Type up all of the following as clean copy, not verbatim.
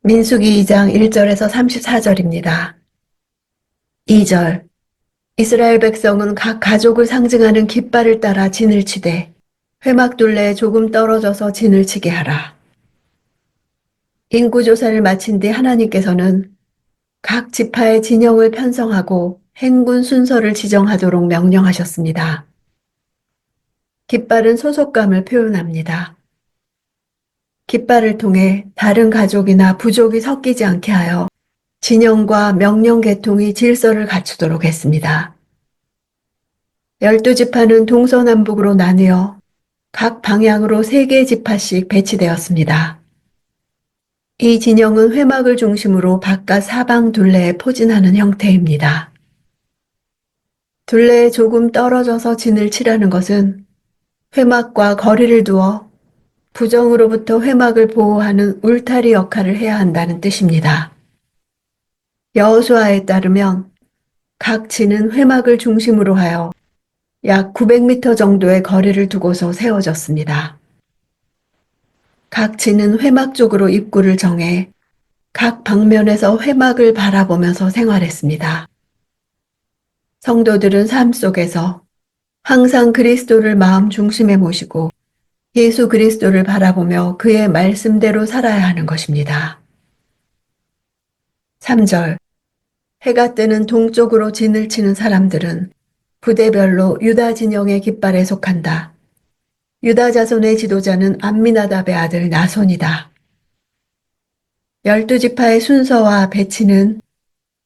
민수기 2장 1절에서 34절입니다. 2절. 이스라엘 백성은 각 가족을 상징하는 깃발을 따라 진을 치되 회막둘레에 조금 떨어져서 진을 치게 하라. 인구조사를 마친 뒤 하나님께서는 각 지파의 진영을 편성하고 행군 순서를 지정하도록 명령하셨습니다. 깃발은 소속감을 표현합니다. 깃발을 통해 다른 가족이나 부족이 섞이지 않게 하여 진영과 명령 계통이 질서를 갖추도록 했습니다. 12지파는 동서남북으로 나뉘어 각 방향으로 3개의 지파씩 배치되었습니다. 이 진영은 회막을 중심으로 바깥 사방 둘레에 포진하는 형태입니다. 둘레에 조금 떨어져서 진을 치라는 것은 회막과 거리를 두어 부정으로부터 회막을 보호하는 울타리 역할을 해야 한다는 뜻입니다. 여호수아에 따르면 각 진은 회막을 중심으로 하여 약 900m 정도의 거리를 두고서 세워졌습니다. 각 진은 회막 쪽으로 입구를 정해 각 방면에서 회막을 바라보면서 생활했습니다. 성도들은 삶 속에서 항상 그리스도를 마음 중심에 모시고 예수 그리스도를 바라보며 그의 말씀대로 살아야 하는 것입니다. 3절. 해가 뜨는 동쪽으로 진을 치는 사람들은 부대별로 유다 진영의 깃발에 속한다. 유다 자손의 지도자는 암미나답의 아들 나손이다. 12지파의 순서와 배치는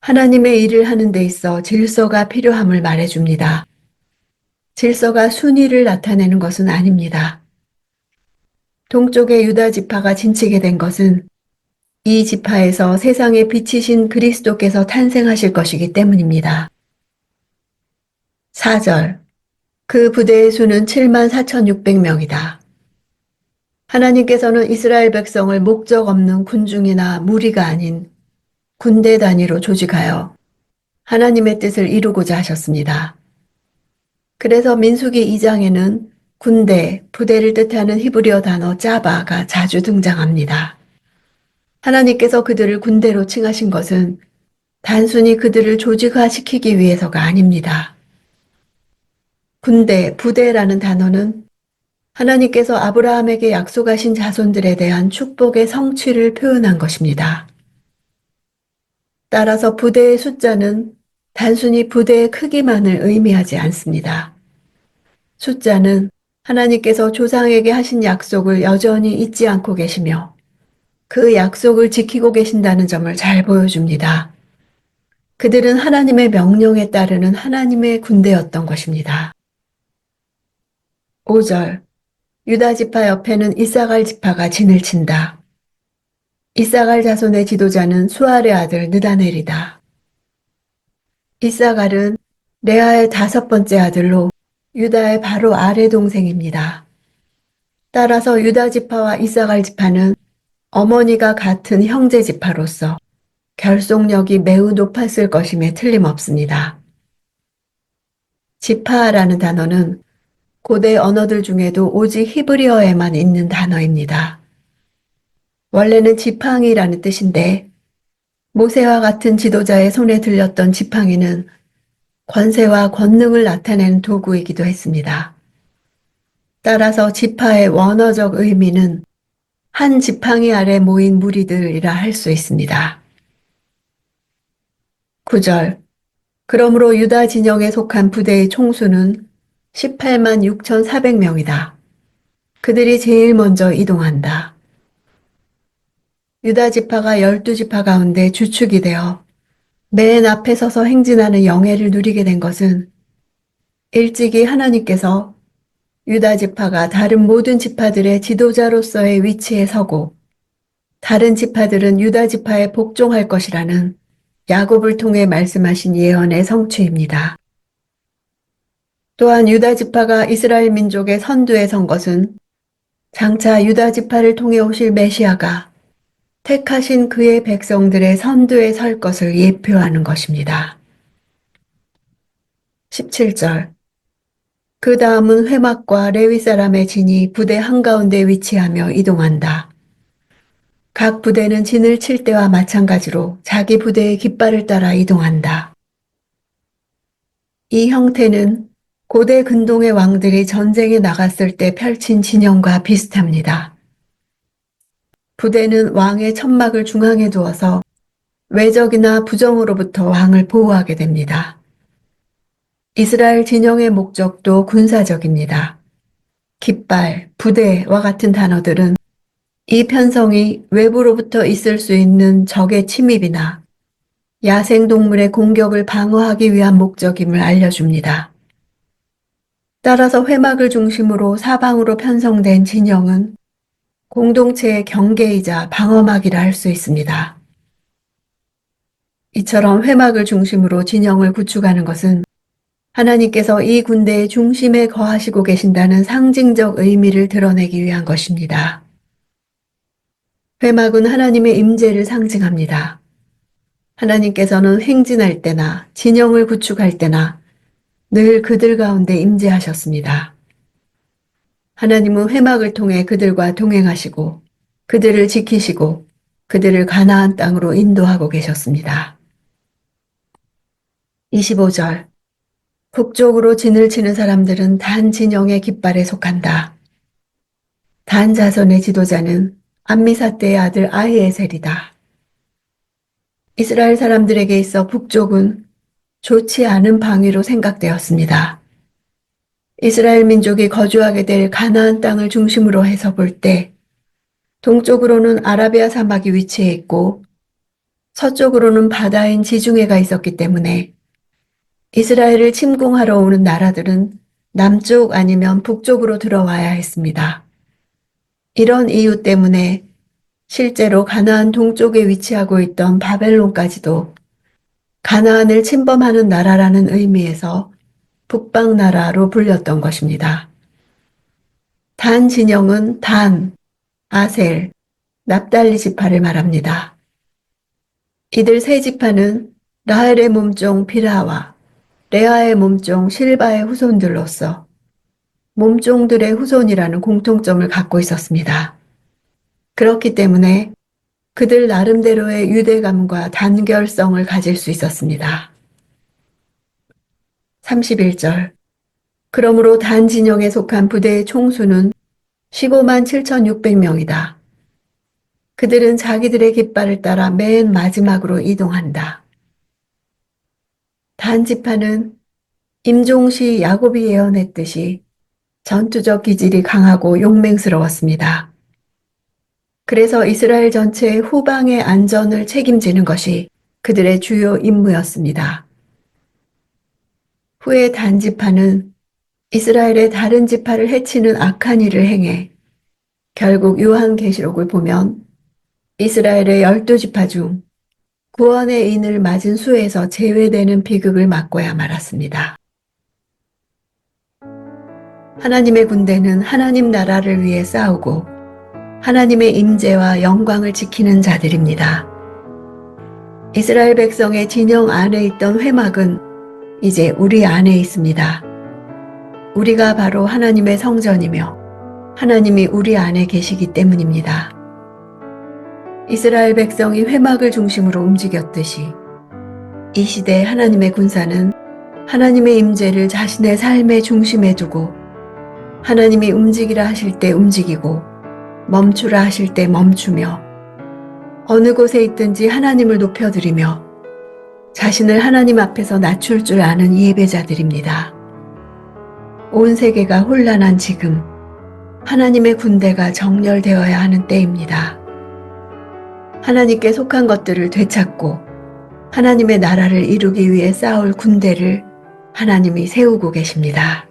하나님의 일을 하는 데 있어 질서가 필요함을 말해줍니다. 질서가 순위를 나타내는 것은 아닙니다. 동쪽의 유다 지파가 진치게 된 것은 이 지파에서 세상에 빛이신 그리스도께서 탄생하실 것이기 때문입니다. 4절. 그 부대의 수는 74,600명이다. 하나님께서는 이스라엘 백성을 목적 없는 군중이나 무리가 아닌 군대 단위로 조직하여 하나님의 뜻을 이루고자 하셨습니다. 그래서 민수기 2장에는 군대, 부대를 뜻하는 히브리어 단어 짜바가 자주 등장합니다. 하나님께서 그들을 군대로 칭하신 것은 단순히 그들을 조직화시키기 위해서가 아닙니다. 군대, 부대라는 단어는 하나님께서 아브라함에게 약속하신 자손들에 대한 축복의 성취를 표현한 것입니다. 따라서 부대의 숫자는 단순히 부대의 크기만을 의미하지 않습니다. 숫자는 하나님께서 조상에게 하신 약속을 여전히 잊지 않고 계시며 그 약속을 지키고 계신다는 점을 잘 보여줍니다. 그들은 하나님의 명령에 따르는 하나님의 군대였던 것입니다. 5절. 유다 지파 옆에는 이사갈 지파가 진을 친다. 이사갈 자손의 지도자는 수알의 아들 느다넬이다. 이사갈은 레아의 5번째 아들로 유다의 바로 아래 동생입니다. 따라서 유다 지파와 이사갈 지파는 어머니가 같은 형제 지파로서 결속력이 매우 높았을 것임에 틀림없습니다. 지파라는 단어는 고대 언어들 중에도 오직 히브리어에만 있는 단어입니다. 원래는 지팡이라는 뜻인데 모세와 같은 지도자의 손에 들렸던 지팡이는 권세와 권능을 나타내는 도구이기도 했습니다. 따라서 지파의 원어적 의미는 한 지팡이 아래 모인 무리들이라 할 수 있습니다. 9절. 그러므로 유다 진영에 속한 부대의 총수는 18만 6,400명이다. 그들이 제일 먼저 이동한다. 유다 지파가 12지파 가운데 주축이 되어 맨 앞에 서서 행진하는 영예를 누리게 된 것은 일찍이 하나님께서 유다 지파가 다른 모든 지파들의 지도자로서의 위치에 서고 다른 지파들은 유다 지파에 복종할 것이라는 야곱을 통해 말씀하신 예언의 성취입니다. 또한 유다 지파가 이스라엘 민족의 선두에 선 것은 장차 유다 지파를 통해 오실 메시아가 택하신 그의 백성들의 선두에 설 것을 예표하는 것입니다. 17절. 그 다음은 회막과 레위 사람의 진이 부대 한가운데 위치하며 이동한다. 각 부대는 진을 칠 때와 마찬가지로 자기 부대의 깃발을 따라 이동한다. 이 형태는 고대 근동의 왕들이 전쟁에 나갔을 때 펼친 진영과 비슷합니다. 부대는 왕의 천막을 중앙에 두어서 외적이나 부정으로부터 왕을 보호하게 됩니다. 이스라엘 진영의 목적도 군사적입니다. 깃발, 부대와 같은 단어들은 이 편성이 외부로부터 있을 수 있는 적의 침입이나 야생동물의 공격을 방어하기 위한 목적임을 알려줍니다. 따라서 회막을 중심으로 사방으로 편성된 진영은 공동체의 경계이자 방어막이라 할 수 있습니다. 이처럼 회막을 중심으로 진영을 구축하는 것은 하나님께서 이 군대의 중심에 거하시고 계신다는 상징적 의미를 드러내기 위한 것입니다. 회막은 하나님의 임재를 상징합니다. 하나님께서는 행진할 때나 진영을 구축할 때나 늘 그들 가운데 임재하셨습니다. 하나님은 회막을 통해 그들과 동행하시고 그들을 지키시고 그들을 가나안 땅으로 인도하고 계셨습니다. 25절 북쪽으로 진을 치는 사람들은 단 진영의 깃발에 속한다. 단 자손의 지도자는 암미사대의 아들 아히에셀이다. 이스라엘 사람들에게 있어 북쪽은 좋지 않은 방위로 생각되었습니다. 이스라엘 민족이 거주하게 될 가나안 땅을 중심으로 해서 볼 때 동쪽으로는 아라비아 사막이 위치해 있고 서쪽으로는 바다인 지중해가 있었기 때문에 이스라엘을 침공하러 오는 나라들은 남쪽 아니면 북쪽으로 들어와야 했습니다. 이런 이유 때문에 실제로 가나안 동쪽에 위치하고 있던 바벨론까지도 가나안을 침범하는 나라라는 의미에서 북방나라로 불렸던 것입니다. 단 진영은 단, 아셀, 납달리 지파를 말합니다. 이들 세 지파는 라헬의 몸종 빌하와 레아의 몸종 실바의 후손들로서 몸종들의 후손이라는 공통점을 갖고 있었습니다. 그렇기 때문에 그들 나름대로의 유대감과 단결성을 가질 수 있었습니다. 31절 그러므로 단 진영에 속한 부대의 총수는 15만 7,600명이다. 그들은 자기들의 깃발을 따라 맨 마지막으로 이동한다. 단 지파는 임종시 야곱이 예언했듯이 전투적 기질이 강하고 용맹스러웠습니다. 그래서 이스라엘 전체의 후방의 안전을 책임지는 것이 그들의 주요 임무였습니다. 후에 단 지파는 이스라엘의 다른 지파를 해치는 악한 일을 행해 결국 요한계시록을 보면 이스라엘의 12지파 중 구원의 인을 맞은 수에서 제외되는 비극을 맞고야 말았습니다. 하나님의 군대는 하나님 나라를 위해 싸우고 하나님의 임재와 영광을 지키는 자들입니다. 이스라엘 백성의 진영 안에 있던 회막은 이제 우리 안에 있습니다. 우리가 바로 하나님의 성전이며 하나님이 우리 안에 계시기 때문입니다. 이스라엘 백성이 회막을 중심으로 움직였듯이 이 시대 하나님의 군사는 하나님의 임재를 자신의 삶의 중심에 두고 하나님이 움직이라 하실 때 움직이고 멈추라 하실 때 멈추며 어느 곳에 있든지 하나님을 높여드리며 자신을 하나님 앞에서 낮출 줄 아는 예배자들입니다. 온 세계가 혼란한 지금 하나님의 군대가 정렬되어야 하는 때입니다. 하나님께 속한 것들을 되찾고 하나님의 나라를 이루기 위해 싸울 군대를 하나님이 세우고 계십니다.